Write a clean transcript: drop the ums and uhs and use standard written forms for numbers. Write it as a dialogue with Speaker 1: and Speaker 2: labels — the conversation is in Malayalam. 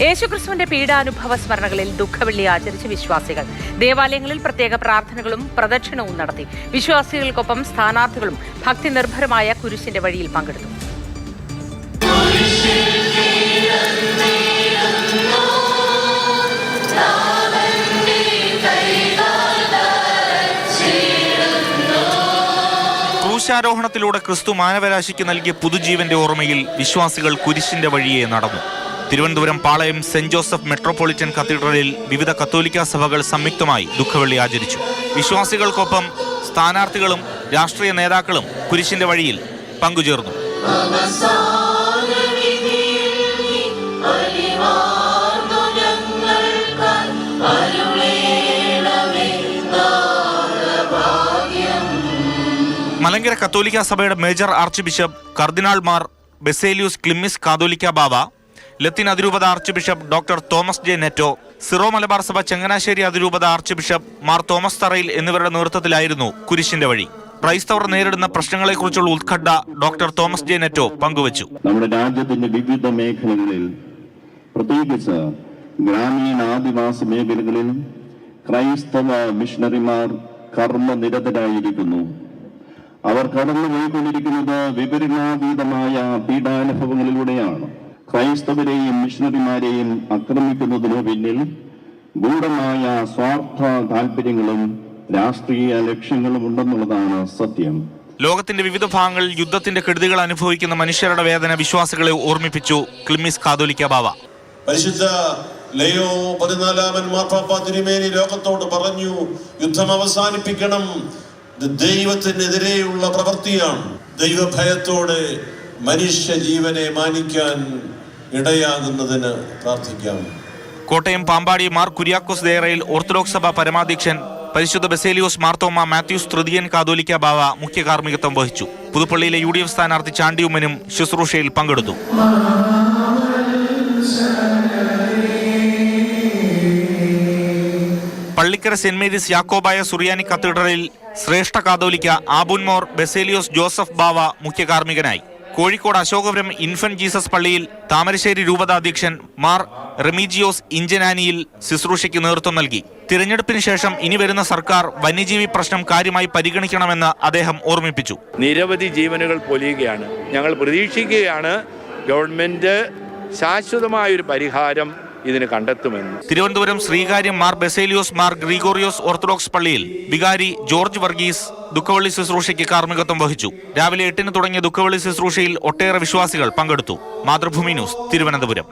Speaker 1: യേശുക്രിസ്തുവിന്റെ പീഡാനുഭവ സ്മരണകളിൽ ദുഃഖവെള്ളി ആചരിച്ച വിശ്വാസികൾ ദേവാലയങ്ങളിൽ പ്രത്യേക പ്രാർത്ഥനകളും പ്രദക്ഷിണവും നടത്തി. വിശ്വാസികൾക്കൊപ്പം സ്ഥാനാർത്ഥികളും ഭക്തി നിർഭരമായ കുരിശിന്റെ വഴിയിൽ പങ്കെടുത്തു.
Speaker 2: ക്രൂശാരോഹണത്തിലൂടെ ക്രിസ്തു മാനവരാശിക്ക് നൽകിയ പുതുജീവന്റെ ഓർമ്മയിൽ വിശ്വാസികൾ കുരിശിന്റെ വഴിയെ നടന്നു. Thiruvananthapuram Palayam saint Joseph metropolitan കത്തീഡ്രലിൽ വിവിധ കത്തോലിക്കാ സഭകൾ സംയുക്തമായി ദുഃഖവെള്ളി ആചരിച്ചു. വിശ്വാസികൾക്കൊപ്പം സ്ഥാനാർത്ഥികളും രാഷ്ട്രീയ നേതാക്കളും കുരിശിന്റെ വഴിയിൽ പങ്കുചേർന്നു. മലങ്കര കത്തോലിക്ക സഭയുടെ മേജർ ആർച്ച് ബിഷപ്പ് കർദിനാൾമാർ ബെസേലിയൂസ് ക്ലിമ്മിസ് കാതോലിക്ക ബാവ, ലത്തീൻ അതിരൂപത archbishop doctor Thomas J Netto, Syro Malabar സഭ ചങ്ങനാശ്ശേരി അതിരൂപത ആർച്ച് ബിഷപ്പ് മാർ തോമസ് തറയിൽ എന്നിവരുടെ നേതൃത്വത്തിലായിരുന്നു കുരിശിന്റെ വഴി. ക്രൈസ്തവർ നേരിടുന്ന പ്രശ്നങ്ങളെക്കുറിച്ചുള്ള ഉത്കണ്ഠ ഡോക്ടർ തോമസ് ജെ നെറ്റോ പങ്കുവച്ചു.
Speaker 3: നമ്മുടെ രാജ്യത്തിന്റെ വിവിധ മേഖലകളിൽ, പ്രത്യേകിച്ച് ഗ്രാമീണ ആദിവാസി മേഖലകളിൽ ക്രൈസ്തവ മിഷണറിമാർ കർമ്മനിരതരായിരിക്കുന്നു. അവർ കടന്നുപോയിക്കൊണ്ടിരിക്കുന്നത് വിപരീതാതീതമായ പീഡാനുഭവങ്ങളിലൂടെയാണ്. ക്രൈസ്തവരെയും മിഷണറിമാരെയും ആക്രമിക്കുന്നതിനു പിന്നിൽ ഗൂഢമായ സ്വാർത്ഥ താല്പര്യങ്ങളും രാഷ്ട്രീയ ലക്ഷ്യങ്ങളും ഉണ്ടെന്നുള്ളതാണ് സത്യം.
Speaker 2: ലോകത്തിന്റെ വിവിധ ഭാഗങ്ങളിൽ യുദ്ധത്തിന്റെ കെടുതികൾ അനുഭവിക്കുന്ന മനുഷ്യരുടെ വേദന വിശ്വാസികളെ ഓർമ്മിപ്പിച്ചു ക്ലിമ്മിസ് കാതോലിക്ക ബാവ.
Speaker 4: പരിശുദ്ധ ലയോ 14 മാർപ്പാപ്പ തിരുമേനി ലോകത്തോട് പറഞ്ഞു, യുദ്ധം അവസാനിപ്പിക്കണം. ദൈവത്തിനെതിരെയുള്ള പ്രവൃത്തിയാണ്. ദൈവഭയത്തോടെ മനുഷ്യ ജീവനെ മാനിക്കാൻ ഇടയാകുന്നതിന് പ്രാർത്ഥിക്കാം.
Speaker 2: കോട്ടയം പാമ്പാടി മാർ കുര്യാക്കോസ് ദേറയിൽ ഓർത്തഡോക്സ് സഭ പരമാധ്യക്ഷൻ പരിശുദ്ധ ബെസേലിയോസ് മാർത്തോമ മാത്യൂസ് തൃതീയൻ കാതോലിക്ക ബാവ മുഖ്യ കാർമ്മികത്വം വഹിച്ചു. പുതുപ്പള്ളിയിലെ UDF സ്ഥാനാർത്ഥി ചാണ്ടിയുമ്മനും ശുശ്രൂഷയിൽ പങ്കെടുത്തു. പള്ളിക്കര സെന്റ് മേരീസ് യാക്കോബായ സുറിയാനി കത്തീഡ്രലിൽ ശ്രേഷ്ഠ കാതോലിക്ക ആബുൻമോർ ബെസേലിയോസ് ജോസഫ് ബാവ മുഖ്യ കാർമ്മികനായി. കോഴിക്കോട് അശോകപുരം ഇൻഫന്റ് ജീസസ് പള്ളിയിൽ താമരശ്ശേരി രൂപത അധ്യക്ഷൻ മാർ റെമീജിയോസ് ഇഞ്ചനാനിയിൽ ശുശ്രൂഷയ്ക്ക് നേതൃത്വം നൽകി. തിരഞ്ഞെടുപ്പിന് ശേഷം ഇനി വരുന്ന സർക്കാർ വന്യജീവി പ്രശ്നം കാര്യമായി പരിഗണിക്കണമെന്ന് അദ്ദേഹം ഓർമ്മിപ്പിച്ചു.
Speaker 5: നിരവധി ജീവനുകൾ പൊലിയുകയാണ്. ഞങ്ങൾ പ്രതീക്ഷിക്കുകയാണ് ഗവൺമെന്റ് ശാശ്വതമായൊരു പരിഹാരം ഇതിന് കണ്ടെത്തുമെന്ന്.
Speaker 2: തിരുവനന്തപുരം ശ്രീകാര്യം മാർ ബെസേലിയോസ് മാർ ഗ്രിഗോറിയോസ് ഓർത്തഡോക്സ് പള്ളിയിൽ വികാരി ജോർജ് വർഗീസ് ദുഃഖവെള്ളി ശുശ്രൂഷയ്ക്ക് കാർമ്മികത്വം വഹിച്ചു. രാവിലെ 8-ന് തുടങ്ങിയ ദുഃഖവെള്ളി ശുശ്രൂഷയിൽ ഒട്ടേറെ വിശ്വാസികൾ പങ്കെടുത്തു. മാതൃഭൂമി ന്യൂസ്, തിരുവനന്തപുരം.